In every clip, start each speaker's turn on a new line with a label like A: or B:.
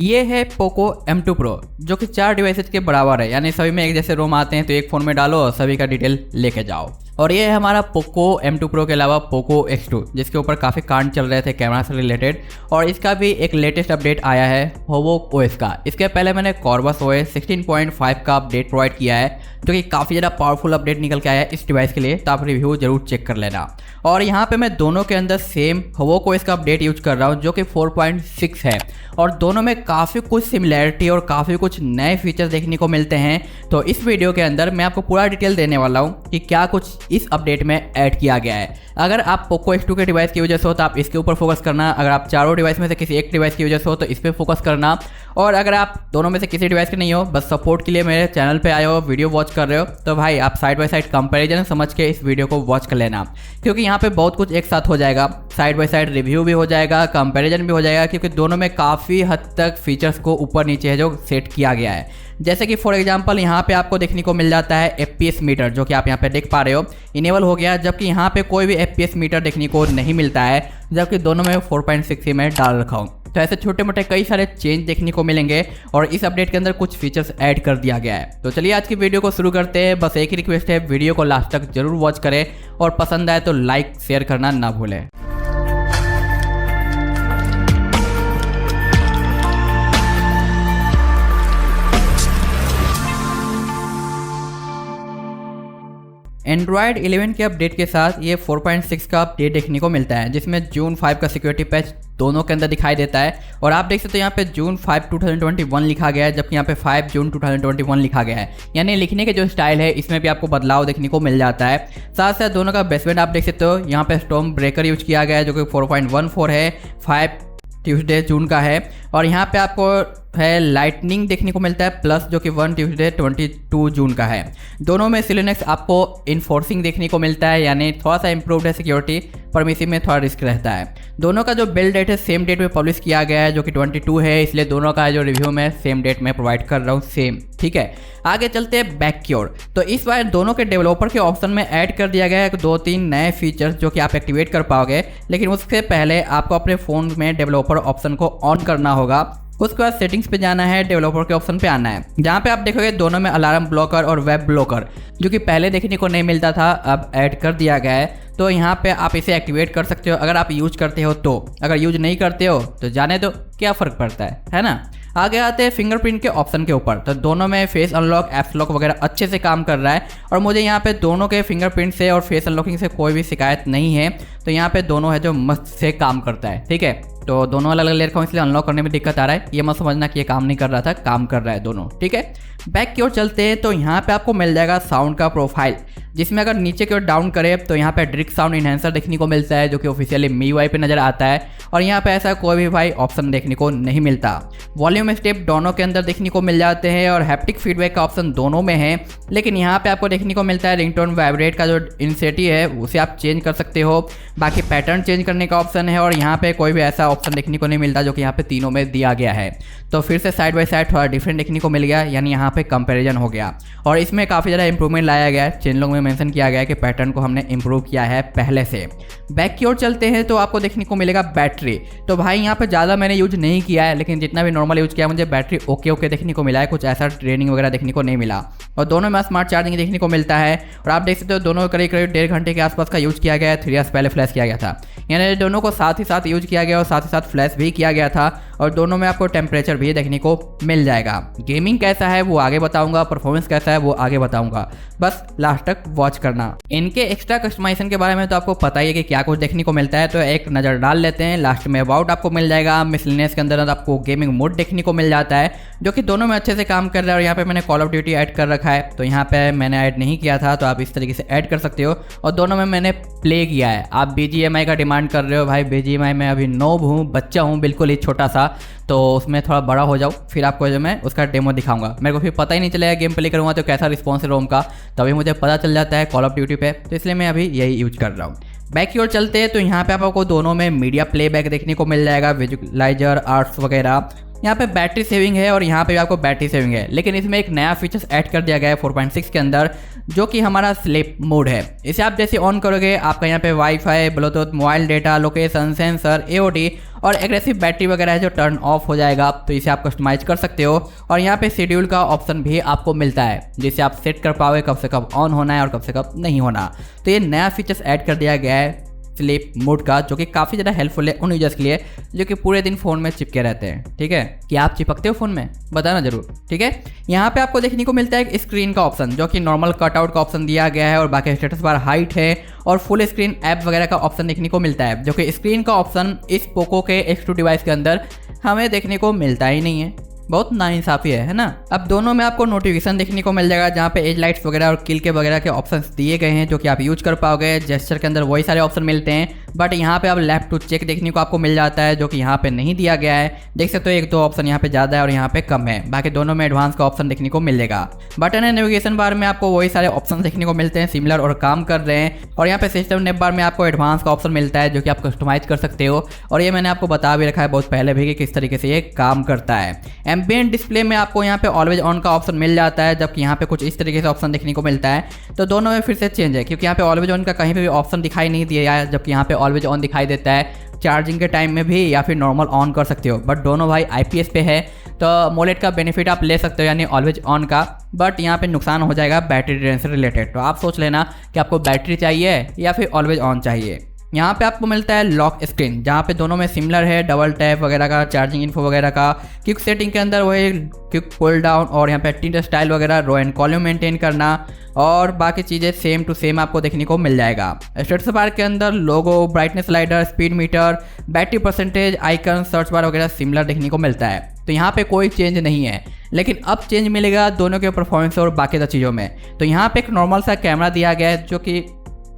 A: ये है Poco M2 Pro जो कि 4 डिवाइसेज के बराबर है, यानी सभी में एक जैसे रोम आते हैं तो एक फ़ोन में डालो और सभी का डिटेल लेके जाओ। और ये है हमारा पोको M2 Pro के अलावा पोको X2 जिसके ऊपर काफ़ी कांड चल रहे थे कैमरा से रिलेटेड, और इसका भी एक लेटेस्ट अपडेट आया है Havoc-OS का। इसके पहले मैंने Havoc-OS 16.5 का अपडेट प्रोवाइड किया है जो कि काफ़ी ज़्यादा पावरफुल अपडेट निकल के आया है इस डिवाइस के लिए, तो आप रिव्यू जरूर चेक कर लेना। और यहाँ पे मैं दोनों के अंदर सेम Havoc-OS का अपडेट यूज कर रहा हूँ जो कि 4.6 है, और दोनों में काफ़ी कुछ सिमिलैरिटी और काफ़ी कुछ नए फीचर्स देखने को मिलते हैं। तो इस वीडियो के अंदर मैं आपको पूरा डिटेल देने वाला हूँ कि क्या कुछ इस अपडेट में ऐड किया गया है। अगर आप पोको X2 के डिवाइस की वजह से हो तो आप इसके ऊपर फोकस करना, अगर आप चारों डिवाइस में से किसी एक डिवाइस की वजह से हो तो इस पर फोकस करना, और अगर आप दोनों में से किसी डिवाइस के नहीं हो, बस सपोर्ट के लिए मेरे चैनल पे आए हो, वीडियो वॉच कर रहे हो, तो भाई आप साइड बाय साइड कंपैरिजन समझ के इस वीडियो को वॉच कर लेना, क्योंकि यहाँ पे बहुत कुछ एक साथ हो जाएगा। साइड बाय साइड रिव्यू भी हो जाएगा, कंपैरिजन भी हो जाएगा, क्योंकि दोनों में काफ़ी हद तक फीचर्स को ऊपर नीचे है जो सेट किया गया है। जैसे कि फॉर एग्जांपल यहाँ पे आपको देखने को मिल जाता है FPS मीटर, जो कि आप यहाँ पे देख पा रहे हो इनेबल हो गया, जबकि यहाँ पे कोई भी FPS मीटर देखने को नहीं मिलता है, जबकि दोनों में 4.6 ही मैं डाल रखा हूँ। तो ऐसे छोटे मोटे कई सारे चेंज देखने को मिलेंगे और इस अपडेट के अंदर कुछ फीचर्स ऐड कर दिया गया है। तो चलिए आज की वीडियो को शुरू करते हैं। बस एक ही रिक्वेस्ट है, वीडियो को लास्ट तक जरूर वॉच करें और पसंद आए तो लाइक शेयर करना ना भूलें। एंड्रॉयड 11 के अपडेट के साथ ये 4.6 का अपडेट देखने को मिलता है, जिसमें जून 5 का सिक्योरिटी पैच दोनों के अंदर दिखाई देता है। और आप देख सकते हो यहाँ पे जून 5 2021 लिखा गया है, जबकि यहाँ पे 5 जून 2021 लिखा गया है, यानी लिखने के जो स्टाइल है इसमें भी आपको बदलाव देखने को मिल जाता है। साथ साथ दोनों का बेसबैंड आप देख सकते हो, यहाँ पे स्टॉर्म ब्रेकर यूज किया गया है जो कि 4.14 है, 5 ट्यूसडे जून का है। और यहाँ पे आपको है लाइटनिंग देखने को मिलता है प्लस, जो कि 1 ट्यूसडे 22 जून का है। दोनों में सिलिनेक्स आपको इन्फोर्सिंग देखने को मिलता है, यानी थोड़ा सा इंप्रूव्ड है सिक्योरिटी, पर इसी में थोड़ा रिस्क रहता है। दोनों का जो बिल्ड डेट है सेम डेट में पब्लिश किया गया है जो कि 22 है, इसलिए दोनों का जो रिव्यू मैं सेम डेट में प्रोवाइड कर रहा हूँ सेम। ठीक है, आगे चलते हैं बैक की ओर। तो इस बार दोनों के डेवलपर के ऑप्शन में ऐड कर दिया गया है 2-3 नए फीचर्स जो कि आप एक्टिवेट कर पाओगे, लेकिन उससे पहले आपको अपने फ़ोन में डेवलपर ऑप्शन को ऑन करना होगा। उसके बाद सेटिंग्स पे जाना है, डेवलपर के ऑप्शन पे आना है, जहाँ पे आप देखोगे दोनों में अलार्म ब्लॉकर और वेब ब्लॉकर जो कि पहले देखने को नहीं मिलता था अब ऐड कर दिया गया है। तो यहाँ पे आप इसे एक्टिवेट कर सकते हो अगर आप यूज करते हो तो, अगर यूज नहीं करते हो तो जाने दो, क्या फ़र्क पड़ता है ना। आगे आते हैं फिंगरप्रिंट के ऑप्शन के ऊपर। तो दोनों में फेस अनलॉक, ऐप्स लॉक वगैरह अच्छे से काम कर रहा है, और मुझे यहाँ पे दोनों के फिंगरप्रिंट से और फेस अनलॉकिंग से कोई भी शिकायत नहीं है। तो यहाँ पे दोनों है जो मस्त से काम करता है। ठीक है, तो दोनों अलग अलग ले रखा हूँ इसलिए अनलॉक करने में दिक्कत आ रहा है, ये मत समझना कि ये काम नहीं कर रहा था, काम कर रहा है दोनों। ठीक है, बैक की ओर चलते हैं। तो यहाँ पे आपको मिल जाएगा साउंड का प्रोफाइल, जिसमें अगर नीचे की ओर डाउन करें तो यहाँ पे ड्रिक साउंड इन्हेंसर देखने को मिलता है जो कि ऑफिशियली MIUI पे नजर आता है, और यहाँ पे ऐसा कोई भी भाई ऑप्शन देखने को नहीं मिलता। वॉल्यूम स्टेप दोनों के अंदर देखने को मिल जाते हैं, और हैप्टिक फीडबैक का ऑप्शन दोनों में है, लेकिन यहाँ पे आपको देखने को मिलता है रिंगटोन वाइब्रेट का जो इंसेटी है उसे आप चेंज कर सकते हो, बाकी पैटर्न चेंज करने का ऑप्शन है, और यहाँ पे कोई भी ऐसा ऑप्शन देखने को नहीं मिलता जो कि यहाँ पे तीनों में दिया गया है। तो फिर से साइड बाय साइड थोड़ा डिफरेंट देखने को मिल गया, यानी यहाँ पे कंपैरिजन हो गया, और इसमें काफ़ी ज़्यादा इंप्रूवमेंट लाया गया है। चेन लॉग में मेंशन किया गया है कि पैटर्न को हमने इंप्रूव किया है पहले से। बैक की ओर चलते हैं तो आपको देखने को मिलेगा बैटरी। तो भाई यहाँ पे ज़्यादा मैंने यूज नहीं किया है, लेकिन जितना भी नॉर्मल यूज किया मुझे बैटरी ओके देखने को मिला है, कुछ ऐसा ट्रेनिंग वगैरह देखने को नहीं मिला। और दोनों में स्मार्ट चार्जिंग देखने को मिलता है, और आप देख सकते हो दोनों करीब 1.5 घंटे के आसपास का यूज किया गया है। 3 आवर्स पहले फ्लैश किया गया था, यानी दोनों को साथ ही साथ यूज किया गया और साथ ही साथ फ्लैश भी किया गया था, और दोनों में आपको टेम्परेचर भी देखने को मिल जाएगा। गेमिंग कैसा है वो आगे बताऊंगा, परफॉर्मेंस कैसा है वो आगे बताऊंगा, बस लास्ट तक वॉच करना। इनके एक्स्ट्रा कस्टमाइजेशन के बारे में तो आपको पता ही है कि क्या कुछ देखने को मिलता है, तो एक नज़र डाल लेते हैं। लास्ट में अबाउट आपको मिल जाएगा, मिसलेनियस के अंदर आपको गेमिंग मोड देखने को मिल जाता है जो कि दोनों में अच्छे से काम कर रहा है। और यहाँ पे मैंने कॉल ऑफ ड्यूटी ऐड कर रखा है, तो यहाँ पे मैंने ऐड नहीं किया था, तो आप इस तरीके से ऐड कर सकते हो। और दोनों में मैंने प्ले किया है। आप BGMI का डिमांड कर रहे हो, भाई BGMI में अभी नोब हूँ, बच्चा हूँ बिल्कुल ही छोटा सा, तो उसमें थोड़ा बड़ा हो जाऊँ फिर आपको जो मैं उसका डेमो दिखाऊंगा। मेरे को फिर पता ही नहीं चलेगा गेम प्ले करूँगा तो कैसा रिस्पॉन्स है रोम का, तभी मुझे पता चल जाता है कॉल ऑफ ड्यूटी पे, तो इसलिए मैं अभी यही यूज कर रहा हूँ। बैक की ओर चलते हैं तो यहाँ पे आपको दोनों में मीडिया प्लेबैक देखने को मिल जाएगा, विजुअलाइजर, आर्ट्स वगैरह, यहाँ पे बैटरी सेविंग है और यहाँ पे भी आपको बैटरी सेविंग है, लेकिन इसमें एक नया फीचर्स ऐड कर दिया गया है 4.6 के अंदर, जो कि हमारा स्लीप मोड है। इसे आप जैसे ऑन करोगे आपका यहाँ पे wifi, Bluetooth, mobile data, location, sensor, AOD और एग्रेसिव बैटरी वगैरह है जो टर्न ऑफ हो जाएगा। तो इसे आप कस्टमाइज कर सकते हो और यहाँ पे शेड्यूल का ऑप्शन भी आपको मिलता है, जिसे आप सेट कर पाओगे कब से कब ऑन होना है और कब से कब नहीं होना। तो ये नया फीचर्स ऐड कर दिया गया है स्लीप मोड का, जो कि काफ़ी ज़्यादा हेल्पफुल है उन यूजर्स के लिए जो कि पूरे दिन फ़ोन में चिपके रहते हैं। ठीक है, कि आप चिपकते हो फ़ोन में, बताना जरूर। ठीक है, यहाँ पे आपको देखने को मिलता है एक स्क्रीन का ऑप्शन, जो कि नॉर्मल कटआउट का ऑप्शन दिया गया है और बाकी स्टेटस बार हाइट है और फुल स्क्रीन ऐप वगैरह का ऑप्शन देखने को मिलता है, जो कि स्क्रीन का ऑप्शन इस पोको के X2 डिवाइस के अंदर हमें देखने को मिलता ही नहीं है। बहुत नाइंसाफी है ना। अब दोनों में आपको नोटिफिकेशन देखने को मिल जाएगा, जहाँ पे एज लाइट्स वगैरह और किल के वगैरह के ऑप्शंस दिए गए हैं, जो कि आप यूज कर पाओगे। जेस्चर के अंदर वही सारे ऑप्शन मिलते हैं, बट यहाँ पे अब लेफ्ट टू चेक देखने को आपको मिल जाता है, जो कि यहाँ पे नहीं दिया गया है। देख सकते हो एक दो ऑप्शन यहाँ पे ज़्यादा है और यहाँ पे कम है, बाकी दोनों में एडवांस का ऑप्शन देखने को मिलेगा। बटन एंड नेविगेशन बार में आपको वही सारे ऑप्शन देखने को मिलते हैं, सिमिलर और काम कर रहे हैं। और यहाँ पे सिस्टम नेम बार में आपको एडवांस का ऑप्शन मिलता है, जो कि आप कस्टमाइज कर सकते हो। और ये मैंने आपको बता भी रखा है बहुत पहले भी कि किस तरीके से ये काम करता है। एम्बिएंट डिस्प्ले में आपको यहाँ पे ऑलवेज ऑन का ऑप्शन मिल जाता है, जबकि यहाँ पे कुछ इस तरीके से ऑप्शन देखने को मिलता है। तो दोनों में फिर से चेंज है, क्योंकि यहाँ पे ऑलवेज ऑन का कहीं पे भी ऑप्शन दिखाई नहीं दिया है, जबकि यहाँ पे ऑलवेज ऑन दिखाई देता है चार्जिंग के टाइम में भी, या फिर नॉर्मल ऑन कर सकते हो। बट दोनों भाई IPS पे है, तो मोलेट का बेनिफिट आप ले सकते हो, यानी ऑलवेज ऑन का। बट यहाँ पे नुकसान हो जाएगा बैटरी ड्रेन से रिलेटेड। तो आप सोच लेना कि आपको बैटरी चाहिए या फिर ऑलवेज ऑन चाहिए। यहाँ पे आपको मिलता है लॉक स्क्रीन, जहाँ पे दोनों में सिमिलर है, डबल टैप वगैरह का, चार्जिंग इन्फो वगैरह का। क्विक सेटिंग के अंदर वही क्विक पुल डाउन और यहाँ पे टिंट स्टाइल वगैरह, रो एंड कॉल्यूम मेंटेन करना और बाकी चीज़ें सेम टू सेम आपको देखने को मिल जाएगा। स्टेटस बार के अंदर logo, brightness slider, speed meter, battery percentage, icon, search bar वगैरह सिमिलर देखने को मिलता है। तो यहाँ पे कोई चेंज नहीं है, लेकिन अब चेंज मिलेगा दोनों के परफॉर्मेंस और बाकी चीज़ों में। तो यहाँ पे एक नॉर्मल सा कैमरा दिया गया है, जो कि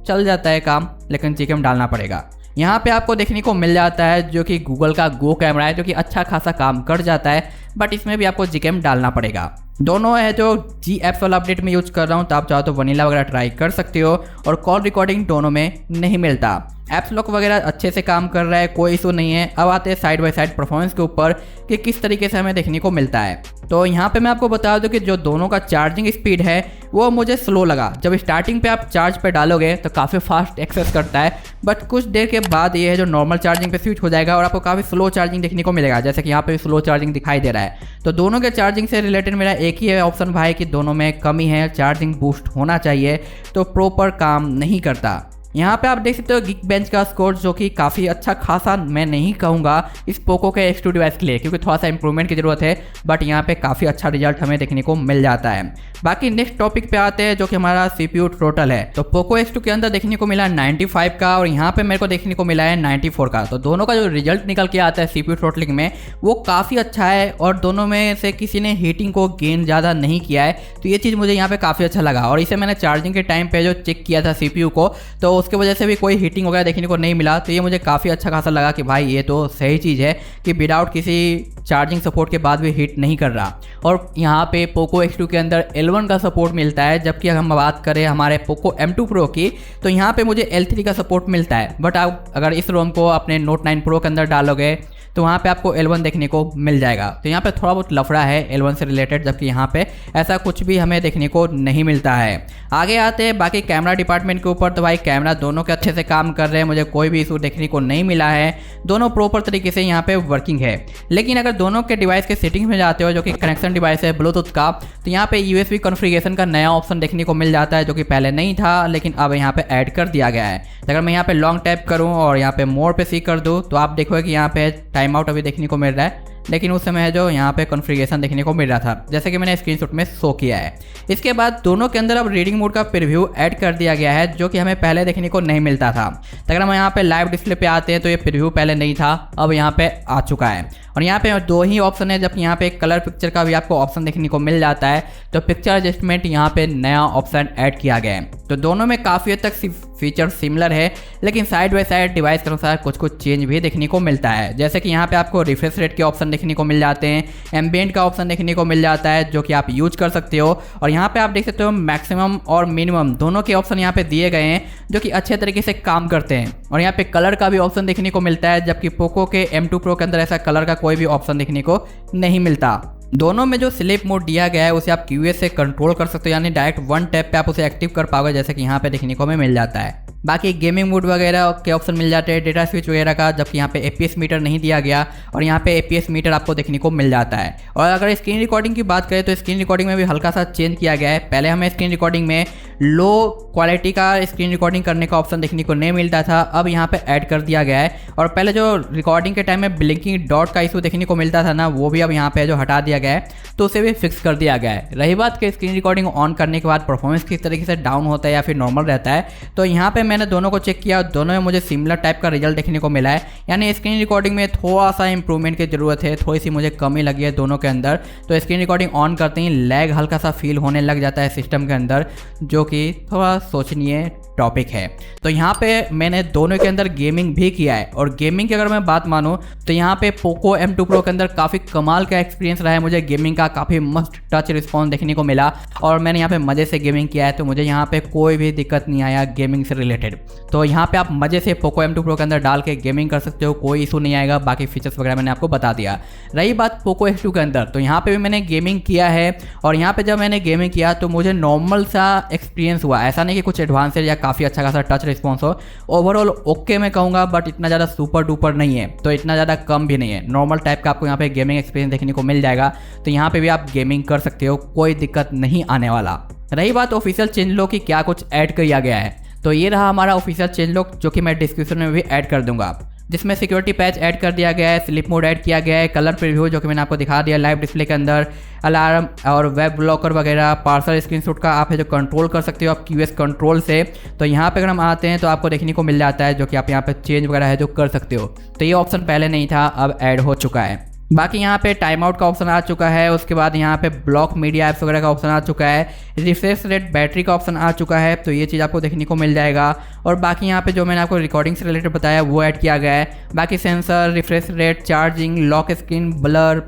A: चल जाता है काम, लेकिन जीकेम डालना पड़ेगा। यहाँ पे आपको देखने को मिल जाता है जो कि गूगल का गो कैमरा है, जो कि अच्छा खासा काम कर जाता है, बट इसमें भी आपको जीकेम डालना पड़ेगा। दोनों है जो जी एप्स वाला अपडेट में यूज कर रहा हूँ, तो आप चाहो तो वनीला वगैरह ट्राई कर सकते हो। और कॉल रिकॉर्डिंग दोनों में नहीं मिलता। ऐप्स लॉक वगैरह अच्छे से काम कर रहा है, कोई इशू नहीं है। अब आते हैं साइड बाय साइड परफॉर्मेंस के ऊपर कि किस तरीके से हमें देखने को मिलता है। तो यहाँ पे मैं आपको बता दूं कि जो दोनों का चार्जिंग स्पीड है वो मुझे स्लो लगा। जब स्टार्टिंग पे आप चार्ज पे डालोगे तो काफ़ी फास्ट एक्सेस करता है, बट कुछ देर के बाद ये है जो नॉर्मल चार्जिंग पे स्विच हो जाएगा और आपको काफ़ी स्लो चार्जिंग देखने को मिलेगा, जैसे कि यहाँ पे स्लो चार्जिंग दिखाई दे रहा है। तो दोनों के चार्जिंग से रिलेटेड मेरा एक ही ऑप्शन भाई कि दोनों में कमी है, चार्जिंग बूस्ट होना चाहिए, तो प्रॉपर काम नहीं करता। यहाँ पे आप देख सकते हो Geekbench का स्कोर, जो कि काफ़ी अच्छा खासा, मैं नहीं कहूँगा इस पोको के X2 डिवाइस के लिए, क्योंकि थोड़ा सा इंप्रूवमेंट की ज़रूरत है, बट यहाँ पे काफ़ी अच्छा रिजल्ट हमें देखने को मिल जाता है। बाकी नेक्स्ट टॉपिक पे आते हैं, जो कि हमारा CPU टोटल है। तो पोको X2 के अंदर देखने को मिला 95 का और यहाँ पे मेरे को देखने को मिला है 94 का। तो दोनों का जो रिजल्ट निकल के आता है CPU टोटलिंग में, वो काफ़ी अच्छा है और दोनों में से किसी ने हीटिंग को गेन ज़्यादा नहीं किया है। तो ये चीज़ मुझे यहाँ पे काफ़ी अच्छा लगा। और इसे मैंने चार्जिंग के टाइम पे जो चेक किया था CPU को, तो उसके वजह से भी कोई हीटिंग वगैरह देखने को नहीं मिला। तो ये मुझे काफ़ी अच्छा खासा लगा कि भाई ये तो सही चीज़ है कि विदाउट किसी चार्जिंग सपोर्ट के बाद भी हीट नहीं कर रहा। और यहाँ पे पोको X2 के अंदर L1 का सपोर्ट मिलता है, जबकि अगर हम बात करें हमारे पोको M2 Pro की, तो यहाँ पे मुझे L3 का सपोर्ट मिलता है। बट आप अगर इस रोम को अपने Note 9 Pro के अंदर डालोगे तो वहाँ पे आपको L1 देखने को मिल जाएगा। तो यहाँ पे थोड़ा बहुत लफड़ा है L1 से रिलेटेड, जबकि यहाँ पे ऐसा कुछ भी हमें देखने को नहीं मिलता है। आगे आते हैं बाकी कैमरा डिपार्टमेंट के ऊपर। तो भाई कैमरा दोनों के अच्छे से काम कर रहे हैं, मुझे कोई भी इशू देखने को नहीं मिला है, दोनों प्रॉपर तरीके से यहाँ पे वर्किंग है। लेकिन अगर दोनों के डिवाइस के सेटिंग्स में जाते हो, जो कि कनेक्शन डिवाइस है ब्लूटूथ का, तो यहाँ पे USB कॉन्फ़िगरेशन का नया ऑप्शन देखने को मिल जाता है, जो कि पहले नहीं था, लेकिन अब यहाँ पे ऐड कर दिया गया है। तो अगर मैं यहाँ पे लॉन्ग टैप करूँ और यहाँ पे मोर पे सी कर दूँ, तो आप देखोगे कि यहाँ पे टाइम आउट अभी देखने को मिल रहा है, लेकिन उस समय है जो यहाँ पे कॉन्फ़िगरेशन देखने को मिल रहा था, जैसे कि मैंने स्क्रीनशॉट में शो किया है। इसके बाद दोनों के अंदर अब रीडिंग मोड का प्रीव्यू ऐड कर दिया गया है, जो कि हमें पहले देखने को नहीं मिलता था। तो अगर हम यहाँ पे लाइव डिस्प्ले पे आते हैं तो ये प्रीव्यू पहले नहीं था, अब यहाँ पे आ चुका है। और यहाँ पे दो ही ऑप्शन है, जबकि यहाँ पे कलर पिक्चर का भी आपको ऑप्शन देखने को मिल जाता है। तो पिक्चर एडजस्टमेंट यहाँ पे नया ऑप्शन ऐड किया गया है। तो दोनों में काफ़ी हद तक फीचर सिमिलर है, लेकिन साइड बाय साइड डिवाइस के अनुसार कुछ कुछ चेंज भी देखने को मिलता है। जैसे कि यहाँ पे आपको रिफ्रेश रेट के ऑप्शन देखने को मिल जाते हैं, एम्बिएंट का ऑप्शन देखने को मिल जाता है जो कि आप यूज कर सकते हो, और यहाँ पे आप देख सकते हो मैक्सिमम और मिनिमम दोनों के ऑप्शन यहाँ पे दिए गए हैं जो कि अच्छे तरीके से काम करते हैं। और यहाँ पे कलर का भी ऑप्शन देखने को मिलता है, जबकि पोको के M2 Pro के अंदर ऐसा कलर का कोई भी ऑप्शन देखने को नहीं मिलता। दोनों में जो स्लीप मोड दिया गया है उसे आप QoS से कंट्रोल कर सकते हो, यानी डायरेक्ट वन टैप पे आप उसे एक्टिव कर पाओगे, जैसे कि यहाँ पे देखने को हमें मिल जाता है। बाकी गेमिंग मोड वगैरह के ऑप्शन मिल जाते हैं, डेटा स्विच वगैरह का, जबकि यहाँ पे APS मीटर नहीं दिया गया, और यहाँ पे APS मीटर आपको देखने को मिल जाता है। और अगर स्क्रीन रिकॉर्डिंग की बात करें तो स्क्रीन रिकॉर्डिंग में भी हल्का सा चेंज किया गया है। पहले हमें स्क्रीन रिकॉर्डिंग में लो क्वालिटी का स्क्रीन रिकॉर्डिंग करने का ऑप्शन देखने को नहीं मिलता था, अब यहाँ पे ऐड कर दिया गया है। और पहले जो रिकॉर्डिंग के टाइम में ब्लिंकिंग डॉट का इशू देखने को मिलता था ना, वो भी अब यहाँ पे जो हटा दिया गया है, तो उसे भी फिक्स कर दिया गया है। रही बात कि स्क्रीन रिकॉर्डिंग ऑन करने के बाद परफॉर्मेंस किस तरीके से डाउन होता है या फिर नॉर्मल रहता है, तो यहाँ पे मैंने दोनों को चेक किया, दोनों में मुझे सिमिलर टाइप का रिजल्ट देखने को मिला है। यानी स्क्रीन रिकॉर्डिंग में थोड़ा सा इंप्रूवमेंट की जरूरत है, थोड़ी सी मुझे कमी लगी है दोनों के अंदर। तो स्क्रीन रिकॉर्डिंग ऑन करते ही लैग हल्का सा फील होने लग जाता है सिस्टम के अंदर, जो कि थोड़ा सोचनीय टॉपिक है। तो यहाँ पे मैंने दोनों के अंदर गेमिंग भी किया है, और गेमिंग की अगर मैं बात मानूँ तो यहाँ पे पोको M2 Pro के अंदर काफ़ी कमाल का एक्सपीरियंस रहा है मुझे गेमिंग का, काफ़ी मस्त टच रिस्पॉन्स देखने को मिला, और मैंने यहाँ पे मज़े से गेमिंग किया है, तो मुझे यहाँ पे कोई भी दिक्कत नहीं आया गेमिंग से रिलेटेड। तो यहाँ पे आप मज़े से पोको M2 Pro के अंदर डाल के गेमिंग कर सकते हो, कोई इशू नहीं आएगा। बाकी फीचर्स वगैरह मैंने आपको बता दिया। रही बात पोको X2 के अंदर, तो यहाँ पे भी मैंने गेमिंग किया है, और यहाँ पे जब मैंने गेमिंग किया तो मुझे नॉर्मल सा एक्सपीरियंस हुआ, ऐसा नहीं कि कुछ एडवांसेड या काफ़ी अच्छा खासा टच रिस्पॉन्स हो। ओवरऑल ओके मैं कहूँगा, बट इतना ज़्यादा सुपर डुपर नहीं है, तो इतना ज़्यादा कम भी नहीं है, नॉर्मल टाइप का आपको यहाँ पे गेमिंग एक्सपीरियंस देखने को मिल जाएगा। तो यहाँ पे भी आप गेमिंग कर सकते हो, कोई दिक्कत नहीं आने वाला। रही बात ऑफिशियल चेंज लॉग की क्या कुछ ऐड किया गया है, तो ये रहा हमारा ऑफिशियल चेंज लॉग, जो कि मैं डिस्क्रिप्शन में भी ऐड कर दूंगा, जिसमें सिक्योरिटी पैच ऐड कर दिया गया है, स्लिप मोड ऐड किया गया है, कलर प्रीव्यू जो कि मैंने आपको दिखा दिया लाइव डिस्प्ले के अंदर, अलार्म और वेब ब्लॉकर वगैरह, पार्सल स्क्रीनशॉट का आप है जो कंट्रोल कर सकते हो आप QoS कंट्रोल से। तो यहाँ पे अगर हम आते हैं तो आपको देखने को मिल जाता है जो कि आप यहाँ पे चेंज वगैरह है जो कर सकते हो। तो ये ऑप्शन पहले नहीं था, अब ऐड हो चुका है। बाकी यहाँ पे टाइम आउट का ऑप्शन आ चुका है, उसके बाद यहाँ पे ब्लॉक मीडिया ऐप्स वगैरह का ऑप्शन आ चुका है, रिफ्रेश रेट बैटरी का ऑप्शन आ चुका है, तो ये चीज़ आपको देखने को मिल जाएगा। और बाकी यहाँ पे जो मैंने आपको रिकॉर्डिंग से रिलेटेड बताया वो ऐड किया गया है। बाकी sensor, refresh rate, charging, lock screen, blur,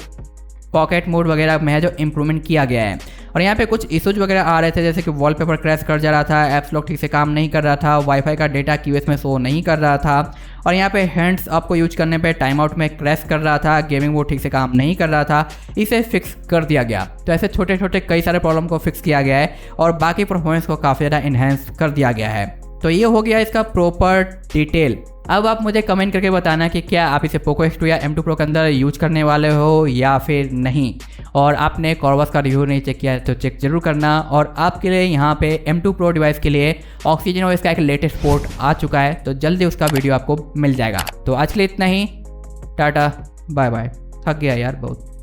A: pocket mode वगैरह में है जो इंप्रूवमेंट किया गया है। और यहाँ पे कुछ इशूज वगैरह आ रहे थे, जैसे कि वॉलपेपर क्रैश कर जा रहा था, ऐप्स लॉक ठीक से काम नहीं कर रहा था, वाईफाई का डेटा QoS में शो नहीं कर रहा था, और यहाँ पे हैंड्स आपको यूज करने पे टाइम आउट में क्रैश कर रहा था, गेमिंग मोड ठीक से काम नहीं कर रहा था, इसे फिक्स कर दिया गया। तो ऐसे छोटे छोटे कई सारे प्रॉब्लम को फिक्स किया गया है, और बाकी परफॉर्मेंस को काफ़ी ज़्यादा इन्हेंस कर दिया गया है। तो ये हो गया इसका प्रॉपर डिटेल। अब आप मुझे कमेंट करके बताना कि क्या आप इसे पोको X2 या M2 Pro के अंदर यूज करने वाले हो या फिर नहीं, और आपने कॉर्वस का रिव्यू नहीं चेक किया है तो चेक जरूर करना। और आपके लिए यहाँ पे M2 Pro डिवाइस के लिए Oxygen-OS का एक लेटेस्ट पोर्ट आ चुका है, तो जल्दी उसका वीडियो आपको मिल जाएगा। तो आज के लिए इतना ही, टाटा बाय बाय। थक गया यार बहुत।